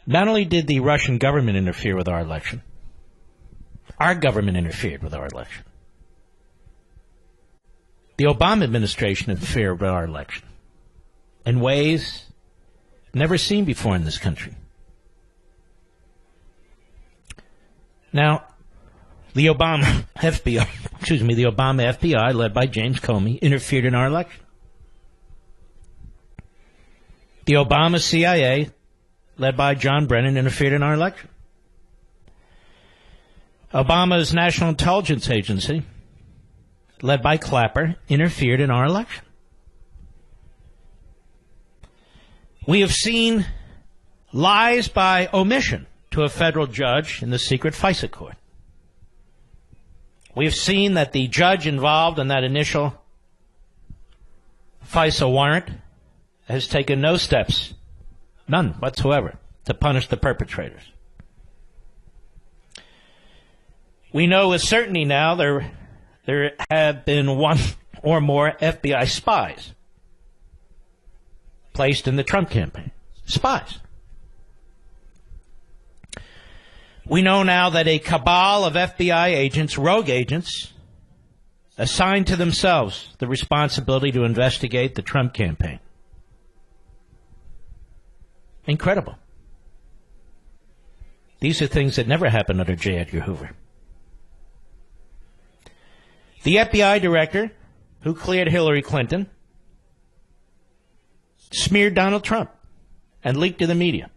Not only did the Russian government interfere with our election, our government interfered with our election. The Obama administration interfered with our election in ways never seen before in this country. Now, the Obama FBI, led by James Comey, interfered in our election. The Obama CIA, led by John Brennan, interfered in our election. Obama's National Intelligence Agency, led by Clapper, interfered in our election. We have seen lies by omission to a federal judge in the secret FISA court. We have seen that the judge involved in that initial FISA warrant has taken no steps, none whatsoever, to punish the perpetrators. We know with certainty now there have been one or more FBI spies placed in the Trump campaign. Spies. We know now that a cabal of FBI agents, rogue agents, assigned to themselves the responsibility to investigate the Trump campaign. Incredible. These are things that never happened under J. Edgar Hoover. The FBI director who cleared Hillary Clinton smeared Donald Trump and leaked to the media.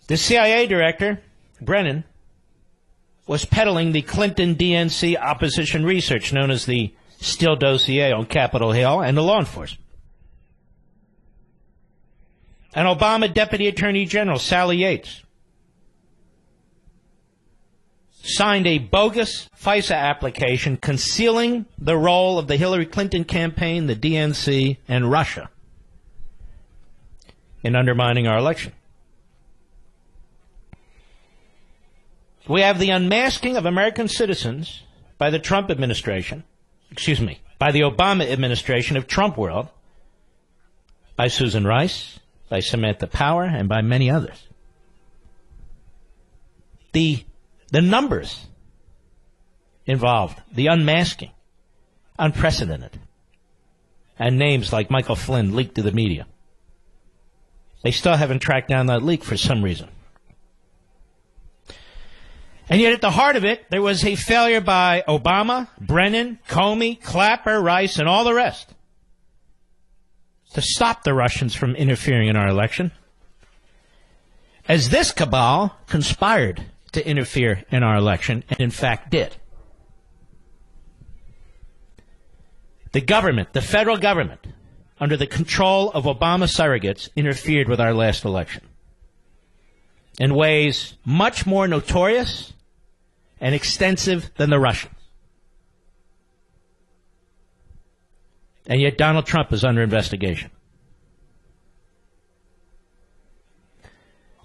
The CIA director, Brennan, was peddling the Clinton DNC opposition research known as the Steele dossier on Capitol Hill and the law enforcement. An Obama Deputy Attorney General, Sally Yates, signed a bogus FISA application concealing the role of the Hillary Clinton campaign, the DNC, and Russia in undermining our election. We have the unmasking of American citizens by the Trump administration, by the Obama administration of Trump World, by Susan Rice, by Samantha Power, and by many others. The numbers involved, the unmasking, unprecedented. And names like Michael Flynn leaked to the media. They still haven't tracked down that leak for some reason. And yet at the heart of it, there was a failure by Obama, Brennan, Comey, Clapper, Rice, and all the rest to stop the Russians from interfering in our election, as this cabal conspired to interfere in our election, and in fact did. The government, the federal government, under the control of Obama surrogates, interfered with our last election in ways much more notorious and extensive than the Russians. And yet Donald Trump is under investigation.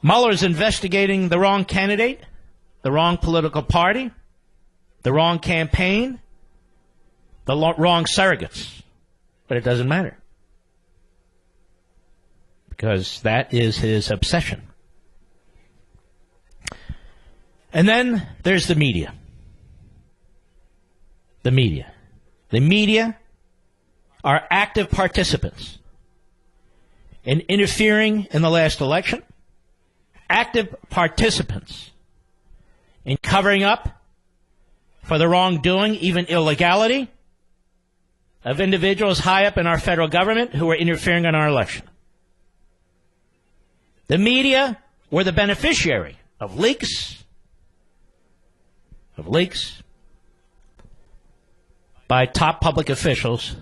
Mueller is investigating the wrong candidate, the wrong political party, the wrong campaign, the wrong surrogates. But it doesn't matter, because that is his obsession. And then there's the media. The media. The media are active participants in interfering in the last election, active participants in covering up for the wrongdoing, even illegality, of individuals high up in our federal government who are interfering in our election. The media were the beneficiary of leaks by top public officials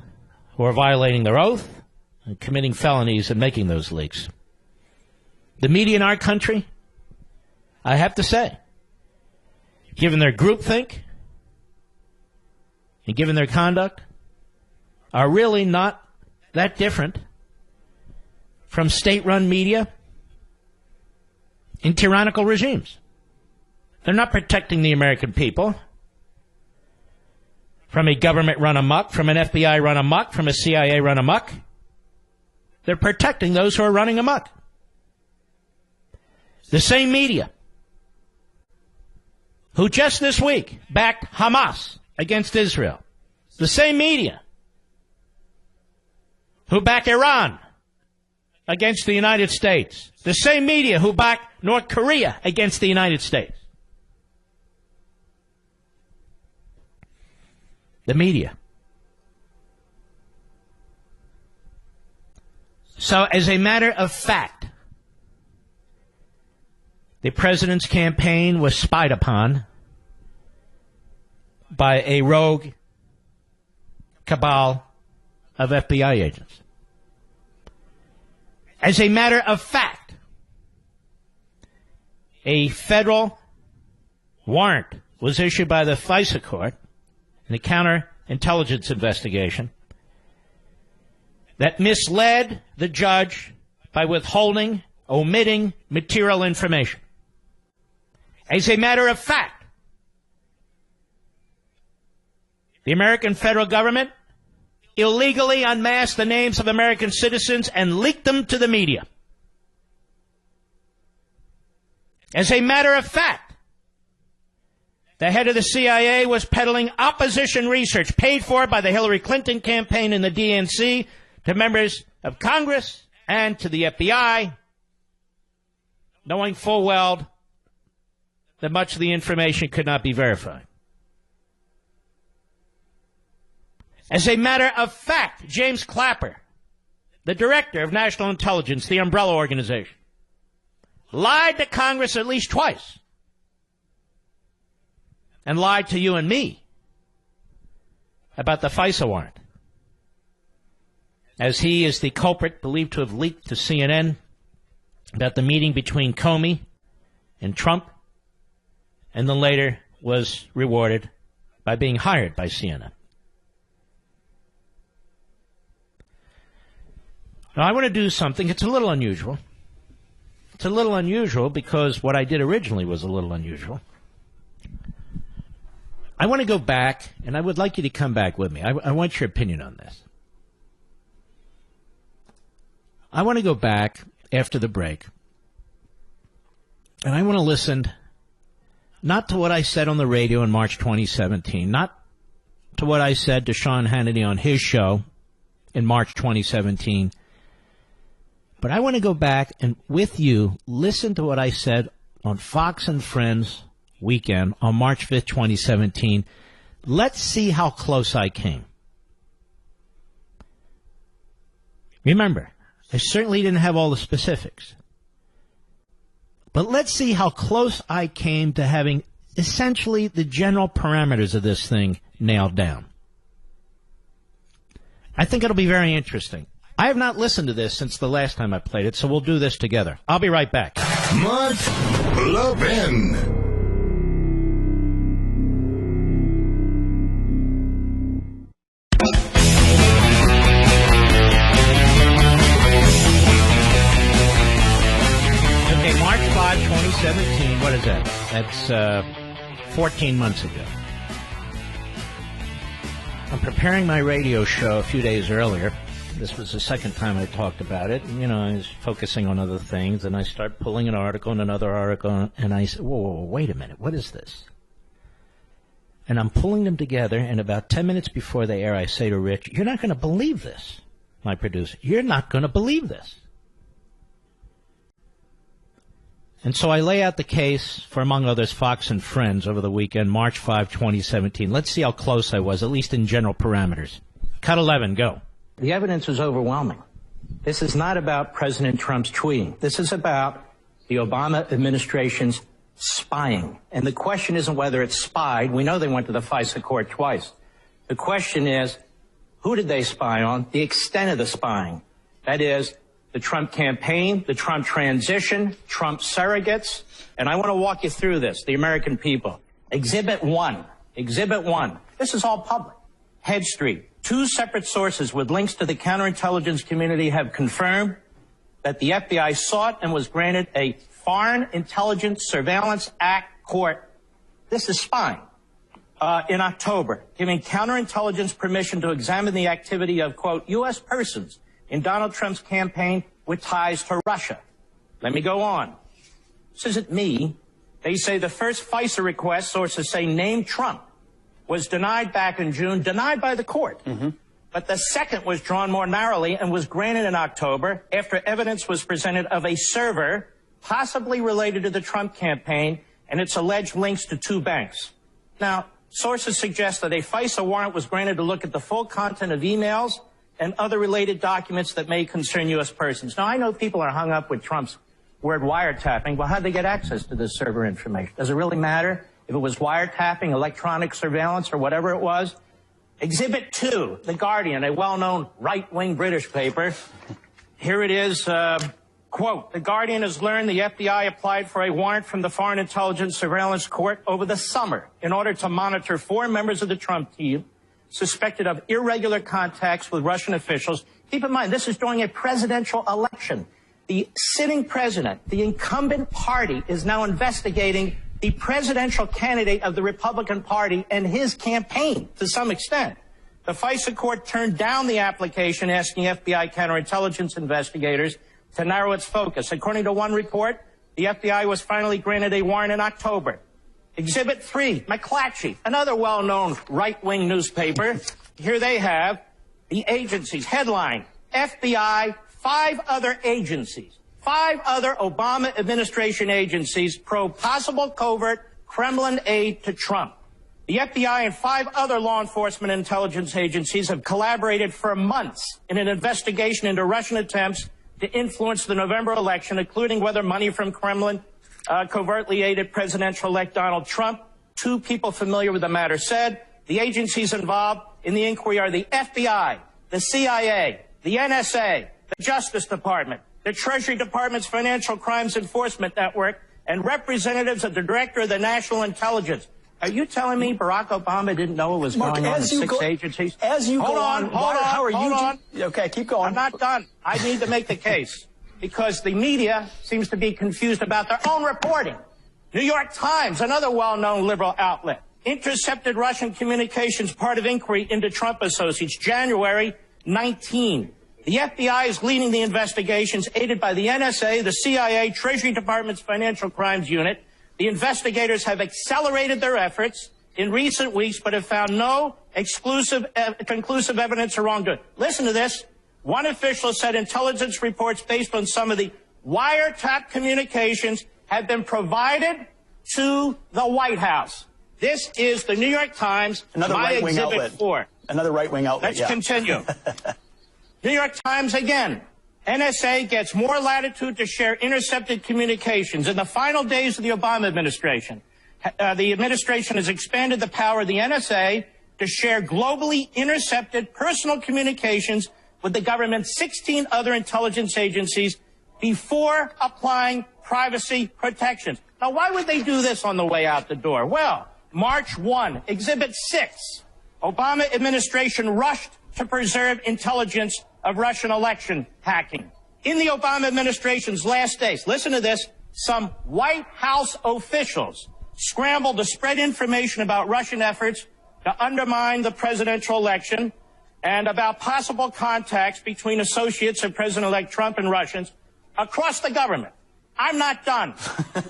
who are violating their oath and committing felonies and making those leaks. The media in our country, I have to say, given their groupthink and given their conduct, are really not that different from state-run media in tyrannical regimes. They're not protecting the American people from a government run amok, from an FBI run amok, from a CIA run amok. They're protecting those who are running amok. The same media who just this week backed Hamas against Israel. The same media who backed Iran against the United States. The same media who backed North Korea against the United States. The media. So, as a matter of fact, the president's campaign was spied upon by a rogue cabal of FBI agents. As a matter of fact, a federal warrant was issued by the FISA court in a counterintelligence investigation that misled the judge by withholding, omitting material information. As a matter of fact, the American federal government illegally unmasked the names of American citizens and leaked them to the media. As a matter of fact, the head of the CIA was peddling opposition research paid for by the Hillary Clinton campaign and the DNC to members of Congress and to the FBI, knowing full well that much of the information could not be verified. As a matter of fact, James Clapper, the director of National Intelligence, the umbrella organization, lied to Congress at least twice and lied to you and me about the FISA warrant, as he is the culprit believed to have leaked to CNN about the meeting between Comey and Trump, and then later was rewarded by being hired by CNN. Now, I want to do something. It's a little unusual. It's a little unusual because what I did originally was a little unusual. I want to go back, and I would like you to come back with me. I want your opinion on this. I want to go back after the break, and I want to listen not to what I said on the radio in March 2017, not to what I said to Sean Hannity on his show in March 2017, but I want to go back and, with you, listen to what I said on Fox and Friends weekend on March 5th, 2017. Let's see how close I came. Remember, I certainly didn't have all the specifics. But let's see how close I came to having essentially the general parameters of this thing nailed down. I think it'll be very interesting. I have not listened to this since the last time I played it, so we'll do this together. I'll be right back. Mark Levin. Okay, March 5, 2017. What is that? That's 14 months ago. I'm preparing my radio show a few days earlier. This was the second time I talked about it. You know, I was focusing on other things, and I start pulling an article and another article, and I said, whoa, wait a minute, what is this? And I'm pulling them together, and about 10 minutes before they air, I say to Rich, you're not going to believe this, my producer. You're not going to believe this. And so I lay out the case for, among others, Fox and Friends over the weekend, March 5, 2017. Let's see how close I was, at least in general parameters. Cut 11, go. The evidence is overwhelming. This is not about President Trump's tweeting. This is about the Obama administration's spying. And the question isn't whether it's spied. We know they went to the FISA court twice. The question is, who did they spy on? The extent of the spying. That is, the Trump campaign, the Trump transition, Trump surrogates. And I want to walk you through this, the American people. Exhibit 1. Exhibit 1. This is all public. Head Street. 2 separate sources with links to the counterintelligence community have confirmed that the FBI sought and was granted a Foreign Intelligence Surveillance Act court. This is spying. In October, giving counterintelligence permission to examine the activity of, quote, U.S. persons in Donald Trump's campaign with ties to Russia. Let me go on. This isn't me. They say the first FISA request, sources say, named Trump, was denied back in June, denied by the court. But the second was drawn more narrowly and was granted in October after evidence was presented of a server possibly related to the Trump campaign and its alleged links to 2 banks. Now, sources suggest that a FISA warrant was granted to look at the full content of emails and other related documents that may concern U.S. persons. Now, I know people are hung up with Trump's word wiretapping. Well, how'd they get access to this server information? Does it really matter if it was wiretapping, electronic surveillance, or whatever it was? Exhibit 2, The Guardian, a well-known right-wing British paper. Here it is, quote, "The Guardian has learned the FBI applied for a warrant from the Foreign Intelligence Surveillance Court over the summer in order to monitor 4 members of the Trump team suspected of irregular contacts with Russian officials." Keep in mind, this is during a presidential election. The sitting president, the incumbent party, is now investigating the presidential candidate of the Republican Party and his campaign to some extent. The FISA court turned down the application, asking FBI counterintelligence investigators to narrow its focus. According to one report, the FBI was finally granted a warrant in October. Exhibit 3, McClatchy, another well-known right-wing newspaper. Here they have the agencies. Headline, FBI, 5 other agencies. 5 other Obama administration agencies probe possible covert Kremlin aid to Trump. The FBI and 5 other law enforcement intelligence agencies have collaborated for months in an investigation into Russian attempts to influence the November election, including whether money from Kremlin covertly aided presidential-elect Donald Trump. 2 people familiar with the matter said the agencies involved in the inquiry are the FBI, the CIA, the NSA, the Justice Department, the Treasury Department's Financial Crimes Enforcement Network, and representatives of the Director of the National Intelligence. Are you telling me Barack Obama didn't know what was going on in 6 agencies? As you go on, how are you? Okay, keep going. I'm not done. I need to make the case because the media seems to be confused about their own reporting. New York Times, another well-known liberal outlet, intercepted Russian communications, part of inquiry into Trump associates, January 19. The FBI is leading the investigations, aided by the NSA, the CIA, Treasury Department's Financial Crimes Unit. The investigators have accelerated their efforts in recent weeks, but have found no conclusive evidence of wrongdoing. Listen to this. One official said intelligence reports based on some of the wiretap communications have been provided to the White House. This is the New York Times, another right-wing outlet. 4. Another right-wing outlet. Let's continue. New York Times again. NSA gets more latitude to share intercepted communications. In the final days of the Obama administration, the administration has expanded the power of the NSA to share globally intercepted personal communications with the government's 16 other intelligence agencies before applying privacy protections. Now, why would they do this on the way out the door? Well, March 1, Exhibit 6, Obama administration rushed to preserve intelligence of Russian election hacking. In the Obama administration's last days, listen to this, some White House officials scrambled to spread information about Russian efforts to undermine the presidential election and about possible contacts between associates of President-elect Trump and Russians across the government. I'm not done.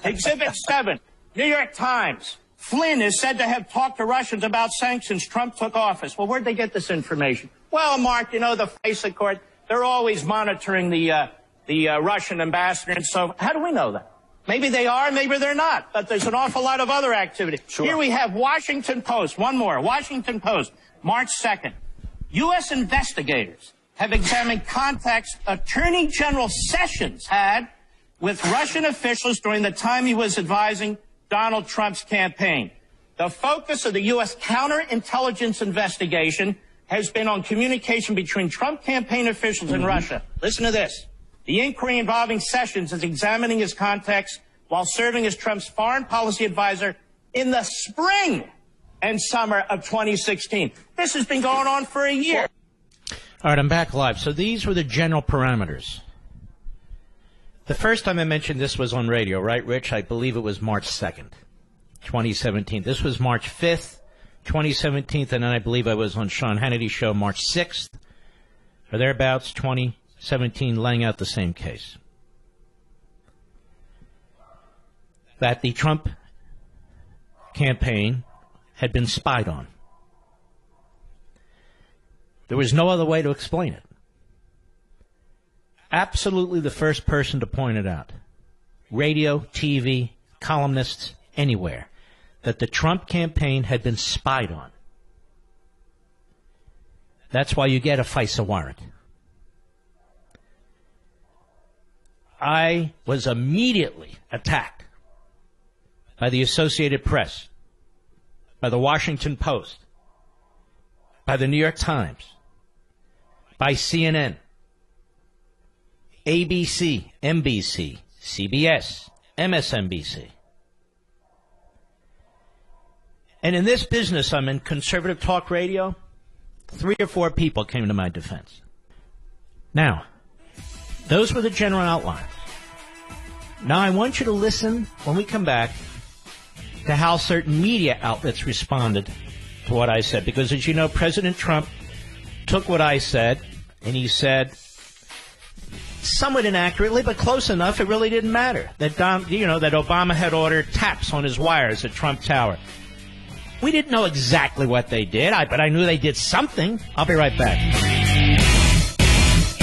Exhibit 7, New York Times. Flynn is said to have talked to Russians about sanctions Trump took office. Well, where'd they get this information? Well, Mark, you know, the FISA court, they're always monitoring the Russian ambassador. And so how do we know that? Maybe they are, maybe they're not. But there's an awful lot of other activity. Sure. Here we have Washington Post. One more. Washington Post, March 2nd. U.S. investigators have examined contacts Attorney General Sessions had with Russian officials during the time he was advising Donald Trump's campaign. The focus of the U.S. counterintelligence investigation has been on communication between Trump campaign officials and Russia. Listen to this. The inquiry involving Sessions is examining his contacts while serving as Trump's foreign policy advisor in the spring and summer of 2016. This has been going on for a year. All right, I'm back live. So these were the general parameters. The first time I mentioned this was on radio, right, Rich? I believe it was March 2nd, 2017. This was March 5th, 2017, and then I believe I was on Sean Hannity's show March 6th, or thereabouts, 2017, laying out the same case. that the Trump campaign had been spied on. There was no other way to explain it. Absolutely the first person to point it out. Radio, TV, columnists, anywhere. That the Trump campaign had been spied on. That's why you get a FISA warrant. I was immediately attacked by the Associated Press, by the Washington Post, by the New York Times, by CNN, ABC, NBC, CBS, MSNBC. And in this business I'm in, conservative talk radio, 3 or 4 people came to my defense. Now, those were the general outlines. Now I want you to listen, when we come back, to how certain media outlets responded to what I said. Because as you know, President Trump took what I said, and he said, somewhat inaccurately, but close enough, it really didn't matter. That that Obama had ordered taps on his wires at Trump Tower. We didn't know exactly what they did, but I knew they did something. I'll be right back.